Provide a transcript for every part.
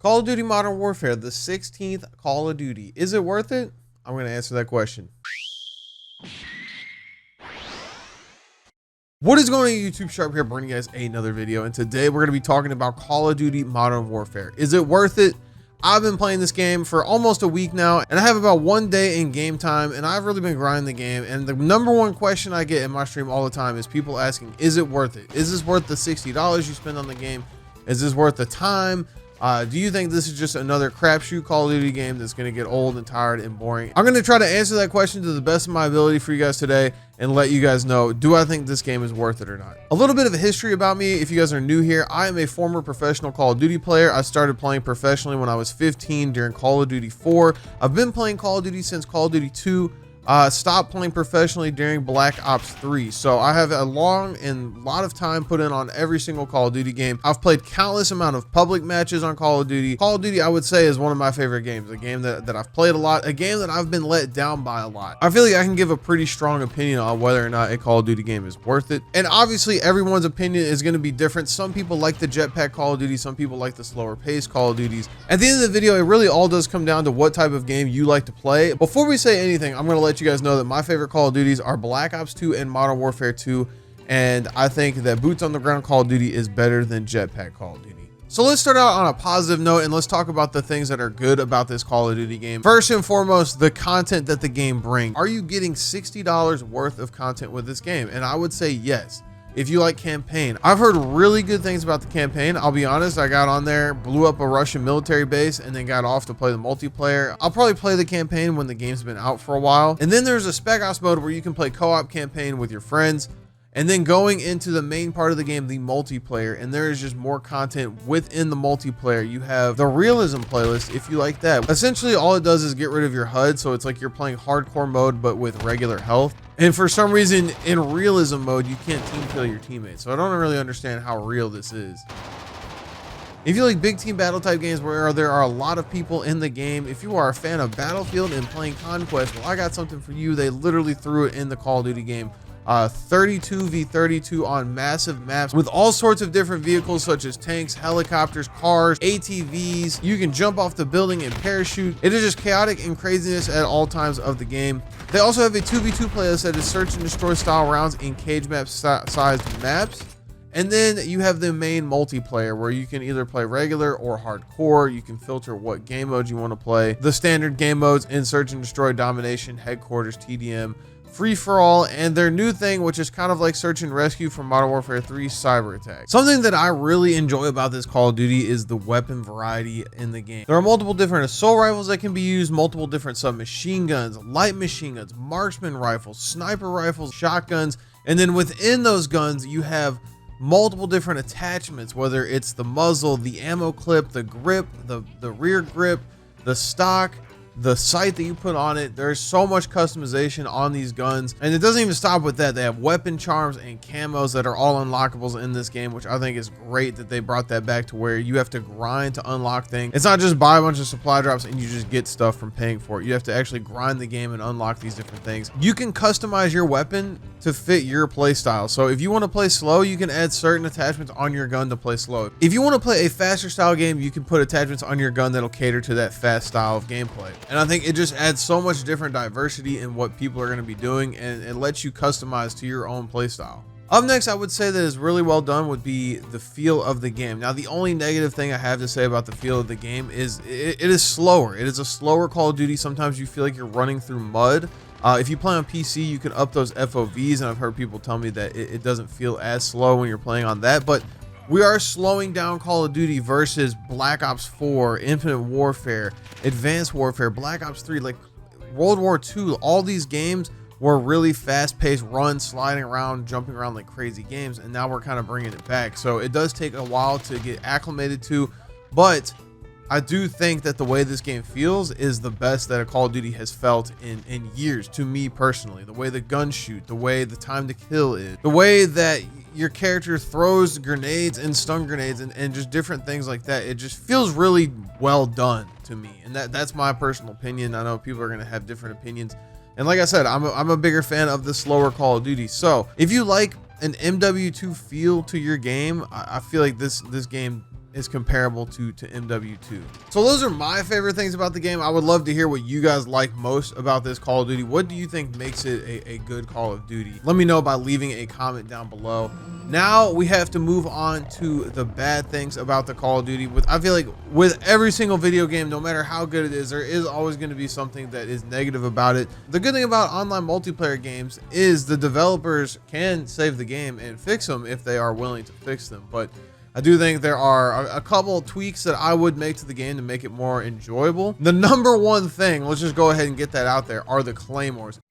Call of Duty Modern Warfare, the 16th Call of Duty. Is it worth it? I'm going to answer that question. What is going on YouTube? Sharp here, bringing you guys another video. And today we're going to be talking about Call of Duty Modern Warfare. Is it worth it? I've been playing this game for almost a week now, and I have about 1 day in game time, and I've really been grinding the game. And the number one question I get in my stream all the time is people asking, is it worth it? Is this worth the $60 you spend on the game? Is this worth the time? Do you think this is just another crapshoot Call of Duty game that's going to get old and tired and boring? I'm going to try to answer that question to the best of my ability for you guys today and let you guys know, do I think this game is worth it or not? A little bit of a history about me. If you guys are new here, I am a former professional Call of Duty player. I started playing professionally when I was 15 during Call of Duty 4. I've been playing Call of Duty since Call of Duty 2. Stopped playing professionally during Black Ops 3. So I have a long and lot of time put in on every single Call of Duty game. I've played countless amount of public matches on Call of Duty. Call of Duty, I would say, is one of my favorite games. A game that I've played a lot, a game that I've been let down by a lot. I feel like I can give a pretty strong opinion on whether or not a Call of Duty game is worth it. And obviously everyone's opinion is going to be different. Some people like the jetpack Call of Duty, some people like the slower pace Call of Duties. At the end of the video, it really all does come down to what type of game you like to play. Before we say anything, I'm going to let you guys know that my favorite Call of Duties are Black Ops 2 and Modern Warfare 2, and I think that boots on the ground Call of Duty is better than jetpack Call of Duty. So let's start out on a positive note and let's talk about the things that are good about this Call of Duty game. First and foremost, the content that the game brings. Are you getting $60 worth of content with this game? And I would say yes. If you like campaign, I've heard really good things about the campaign. I'll be honest, I got on there, blew up a Russian military base, and then got off to play the multiplayer. I'll probably play the campaign when the game's been out for a while. And then there's a Spec Ops mode where you can play co-op campaign with your friends. And then going into the main part of the game, the multiplayer, and there is just more content within the multiplayer. You have the realism playlist if you like that. Essentially all it does is get rid of your HUD, so it's like you're playing hardcore mode but with regular health. And for some reason in realism mode you can't team kill your teammates, so I don't really understand how real this is. If you like big team battle type games where there are a lot of people in the game, if you are a fan of Battlefield and playing Conquest, well, I got something for you. They literally threw it in the Call of Duty game. 32v32 on massive maps with all sorts of different vehicles such as tanks, helicopters, cars, ATVs. You can jump off the building and parachute. It is just chaotic and craziness at all times of the game. They also have a 2v2 playlist that is search and destroy style rounds in cage map sized maps. And then you have the main multiplayer where you can either play regular or hardcore. You can filter what game mode you want to play. The standard game modes in search and destroy, domination, headquarters, TDM, free for all, and their new thing, which is kind of like search and rescue from Modern Warfare 3, cyber attack. Something that I really enjoy about this Call of Duty is the weapon variety in the game. There are multiple different assault rifles that can be used, multiple different submachine guns, light machine guns, marksman rifles, sniper rifles, shotguns, and then within those guns you have multiple different attachments, whether it's the muzzle, the ammo clip, the grip, the rear grip, the stock, the sight that you put on it. There's so much customization on these guns, and it doesn't even stop with that. They have weapon charms and camos that are all unlockables in this game, which I think is great that they brought that back to where you have to grind to unlock things. It's not just buy a bunch of supply drops and you just get stuff from paying for it. You have to actually grind the game and unlock these different things. You can customize your weapon to fit your play style. So if you want to play slow, you can add certain attachments on your gun to play slow. If you want to play a faster style game, you can put attachments on your gun that'll cater to that fast style of gameplay. And I think it just adds so much different diversity in what people are going to be doing, and it lets you customize to your own play style. Up next, I would say that is really well done would be the feel of the game. Now, the only negative thing I have to say about the feel of the game is it is slower. It is a slower Call of Duty. Sometimes you feel like you're running through mud. If you play on PC, you can up those FOVs, and I've heard people tell me that it doesn't feel as slow when you're playing on that, but we are slowing down Call of Duty versus Black Ops 4, Infinite Warfare, Advanced Warfare, Black Ops 3, like World War II. All these games were really fast-paced, run, sliding around, jumping around like crazy games, and now we're kind of bringing it back. So it does take a while to get acclimated to, but I do think that the way this game feels is the best that a Call of Duty has felt in years, to me personally. The way the guns shoot, the way the time to kill is, the way that your character throws grenades and stun grenades and just different things like that. It just feels really well done to me, and that's my personal opinion. I know people are going to have different opinions, and like I said, I'm a bigger fan of the slower Call of Duty. So if you like an MW2 feel to your game, I feel like this game is comparable to MW2. So those are my favorite things about the game. I would love to hear what you guys like most about this Call of Duty. What do you think makes it a good Call of Duty? Let me know by leaving a comment down below. Now we have to move on to the bad things about the Call of Duty. I feel like with every single video game, no matter how good it is, there is always going to be something that is negative about it. The good thing about online multiplayer games is the developers can save the game and fix them if they are willing to fix them. But I do think there are a couple of tweaks that I would make to the game to make it more enjoyable. The number one thing, let's just go ahead and get that out there, are the claymores. The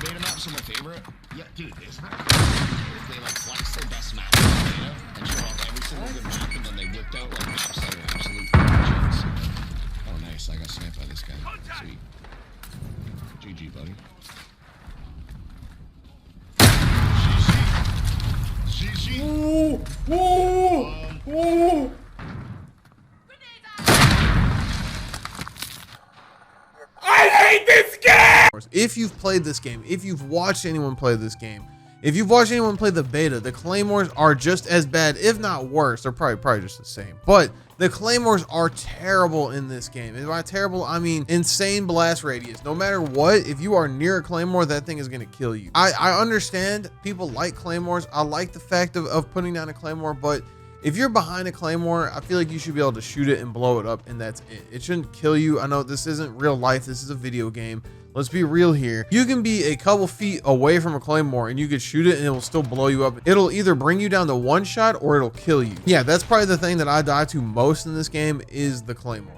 beta maps are my favorite. Yeah, dude, isn't that cool? They like flex their best map in the beta and show off every single good map, and then they whipped out like maps that are absolute legends. Oh, nice. I got sniped by this guy. Sweet. GG, buddy. GG. Ooh, ooh, ooh. I hate this game! If you've played this game, if you've watched anyone play this game, if you've watched anyone play the beta, the claymores are just as bad, if not worse. They're probably just the same. But the claymores are terrible in this game. And by terrible, I mean insane blast radius. No matter what, if you are near a claymore, that thing is going to kill you. I understand people like claymores. I like the fact of putting down a claymore, but if you're behind a claymore, I feel like you should be able to shoot it and blow it up, and that's it. It shouldn't kill you. I know this isn't real life. This is a video game. Let's be real here. You can be a couple feet away from a claymore and you could shoot it and it will still blow you up. It'll either bring you down to one shot or it'll kill you. Yeah, that's probably the thing that I die to most in this game is the claymores.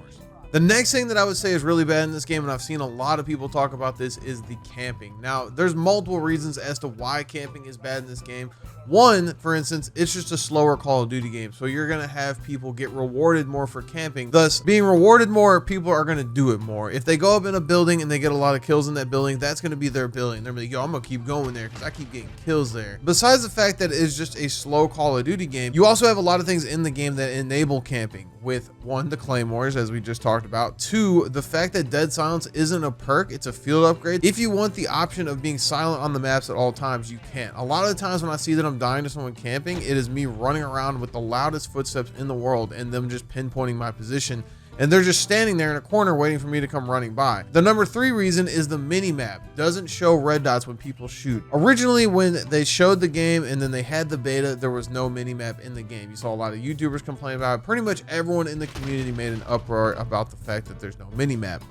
The next thing that I would say is really bad in this game, and I've seen a lot of people talk about this, is the camping. Now, there's multiple reasons as to why camping is bad in this game. One, for instance, it's just a slower Call of Duty game, so you're going to have people get rewarded more for camping. Thus, being rewarded more, people are going to do it more. If they go up in a building and they get a lot of kills in that building, that's going to be their building. They're going to be like, yo, I'm going to keep going there because I keep getting kills there. Besides the fact that it's just a slow Call of Duty game, you also have a lot of things in the game that enable camping. With one, the claymores, as we just talked about. Two, the fact that dead silence isn't a perk, it's a field upgrade. If you want the option of being silent on the maps at all times, you can. A lot of the times when I see that I'm dying to someone camping, it is me running around with the loudest footsteps in the world and them just pinpointing my position, and they're just standing there in a corner waiting for me to come running by. The number 3 reason is the mini map doesn't show red dots when people shoot. Originally, when they showed the game and then they had the beta, there was no mini map in the game. You saw a lot of YouTubers complain about it. Pretty much everyone in the community made an uproar about the fact that there's no mini map.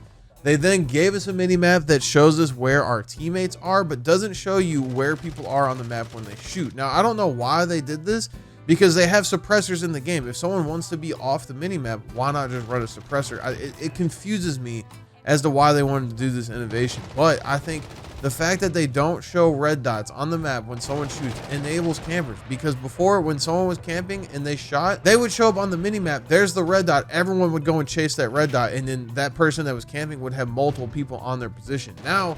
They then gave us a mini map that shows us where our teammates are, but doesn't show you where people are on the map when they shoot. Now, I don't know why they did this, because they have suppressors in the game. If someone wants to be off the mini map, why not just run a suppressor? It confuses me as to why they wanted to do this innovation. But I think the fact that they don't show red dots on the map when someone shoots enables campers, because before, when someone was camping and they shot, they would show up on the mini map. There's the red dot. Everyone would go and chase that red dot, and then that person that was camping would have multiple people on their position. Now,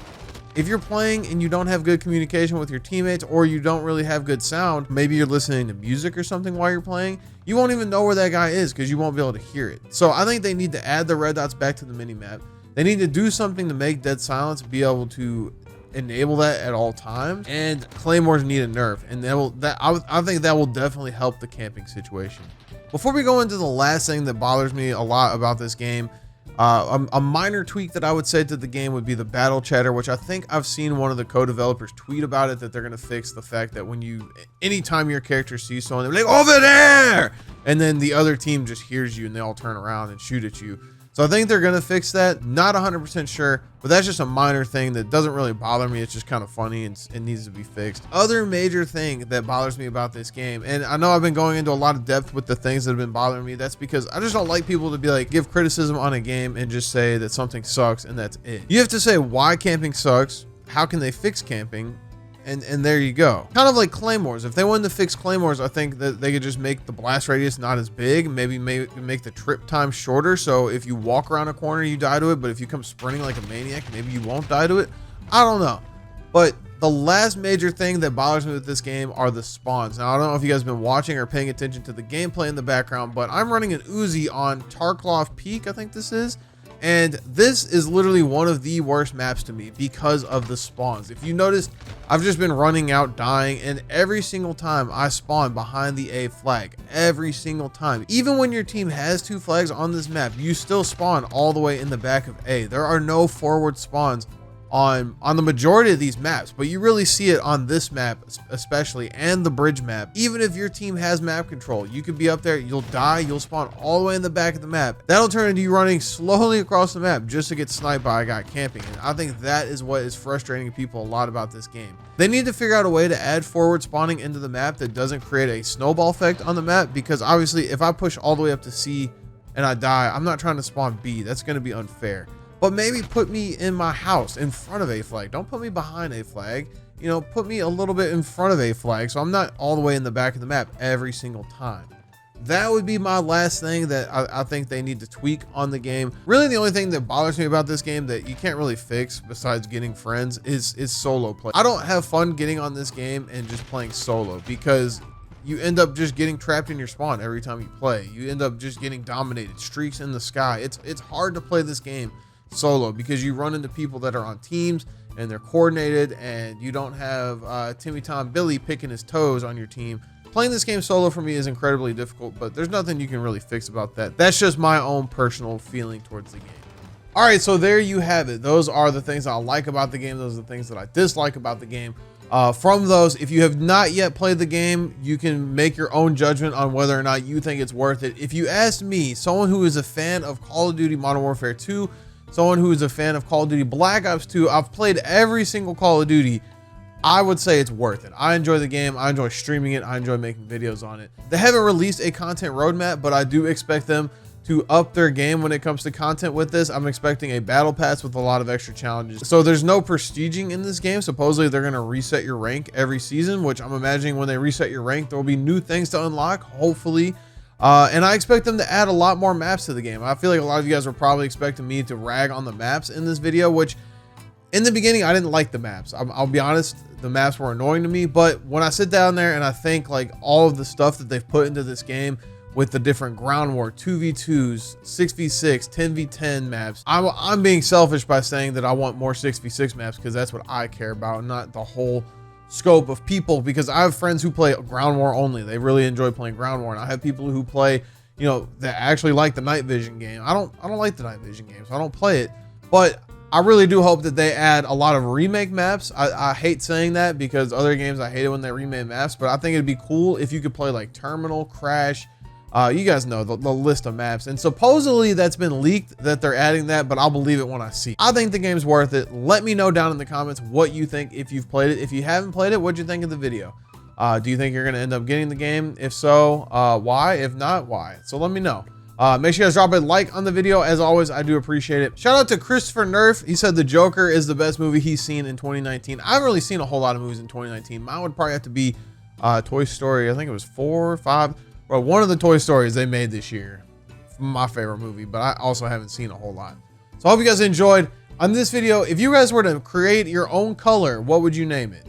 if you're playing and you don't have good communication with your teammates, or you don't really have good sound, maybe you're listening to music or something while you're playing, you won't even know where that guy is because you won't be able to hear it. So I think they need to add the red dots back to the mini map. They need to do something to make dead silence be able to enable that at all times, and claymores need a nerf, and I think that will definitely help the camping situation. Before we go into the last thing that bothers me a lot about this game, a minor tweak that I would say to the game would be the battle chatter, which I think I've seen one of the co-developers tweet about it, that they're going to fix the fact that anytime your character sees someone, they're like, over there, and then the other team just hears you and they all turn around and shoot at you. So I think they're going to fix that. Not 100% sure, but that's just a minor thing that doesn't really bother me. It's just kind of funny and it needs to be fixed. Other major thing that bothers me about this game, and I know I've been going into a lot of depth with the things that have been bothering me, that's because I just don't like people to be like, give criticism on a game and just say that something sucks and that's it. You have to say why camping sucks, how can they fix camping, and there you go. Kind of like claymores. If they wanted to fix claymores, I think that they could just make the blast radius not as big, maybe make the trip time shorter, so if you walk around a corner you die to it, but if you come sprinting like a maniac, maybe you won't die to it. I don't know. But the last major thing that bothers me with this game are the spawns. Now, I don't know if you guys have been watching or paying attention to the gameplay in the background, but I'm running an Uzi on Tarkov Peak, I think this is. And this is literally one of the worst maps to me because of the spawns. If you noticed, I've just been running out, dying, and every single time I spawn behind the A flag, every single time. Even when your team has 2 flags on this map, you still spawn all the way in the back of A. There are no forward spawns on the majority of these maps, but you really see it on this map especially, and the bridge map. Even if your team has map control, you could be up there, you'll die, you'll spawn all the way in the back of the map. That'll turn into you running slowly across the map just to get sniped by a guy camping. And I think that is what is frustrating people a lot about this game. They need to figure out a way to add forward spawning into the map that doesn't create a snowball effect on the map, because obviously if I push all the way up to C and I die, I'm not trying to spawn B. That's going to be unfair. But maybe put me in my house in front of A flag. Don't put me behind A flag. You know, put me a little bit in front of A flag so I'm not all the way in the back of the map every single time. That would be my last thing that I think they need to tweak on the game. Really, the only thing that bothers me about this game that you can't really fix besides getting friends is solo play. I don't have fun getting on this game and just playing solo, because you end up just getting trapped in your spawn every time you play. You end up just getting dominated, streaks in the sky. It's hard to play this game solo because you run into people that are on teams and they're coordinated, and you don't have Timmy Tom Billy picking his toes on your team. Playing this game solo for me is incredibly difficult, but there's nothing you can really fix about that. That's just my own personal feeling towards the game. All right, so there you have it. Those are the things I like about the game. Those are the things that I dislike about the game. From those, if you have not yet played the game, you can make your own judgment on whether or not you think it's worth it. If you ask me, someone who is a fan of Call of Duty Modern Warfare 2, someone who is a fan of Call of Duty Black Ops 2, I've played every single Call of Duty, I would say it's worth it. I enjoy the game. I enjoy streaming it. I enjoy making videos on it. They haven't released a content roadmap, but I do expect them to up their game when it comes to content with this. I'm expecting a battle pass with a lot of extra challenges. So there's no prestiging in this game. Supposedly they're going to reset your rank every season, which I'm imagining when they reset your rank, there will be new things to unlock, hopefully. And I expect them to add a lot more maps to the game. I feel like a lot of you guys were probably expecting me to rag on the maps in this video, which in the beginning, I didn't like the maps. I'll be honest, the maps were annoying to me. But when I sit down there and I think like all of the stuff that they've put into this game with the different ground war, 2v2s, 6v6, 10v10 maps, I'm being selfish by saying that I want more 6v6 maps because that's what I care about, not the whole scope of people, because I have friends who play ground war only. They really enjoy playing ground war, and I have people who play, you know, that actually like the night vision game. I don't like the night vision game, so I don't play it. But I really do hope that they add a lot of remake maps. I hate saying that because other games, I hate it when they remake maps, but I think it'd be cool if you could play like Terminal, Crash. You guys know the list of maps, and supposedly that's been leaked that they're adding that, but I'll believe it when I see it. I think the game's worth it. Let me know down in the comments what you think if you've played it. If you haven't played it, what'd you think of the video? Do you think you're going to end up getting the game? If so, why? If not, why? So let me know. Make sure you guys drop a like on the video. As always, I do appreciate it. Shout out to Christopher Nerf. He said the Joker is the best movie he's seen in 2019. I haven't really seen a whole lot of movies in 2019. Mine would probably have to be Toy Story. I think it was 4 or 5. Well, one of the Toy Stories they made this year. My favorite movie, but I also haven't seen a whole lot. So I hope you guys enjoyed. On this video, if you guys were to create your own color, what would you name it?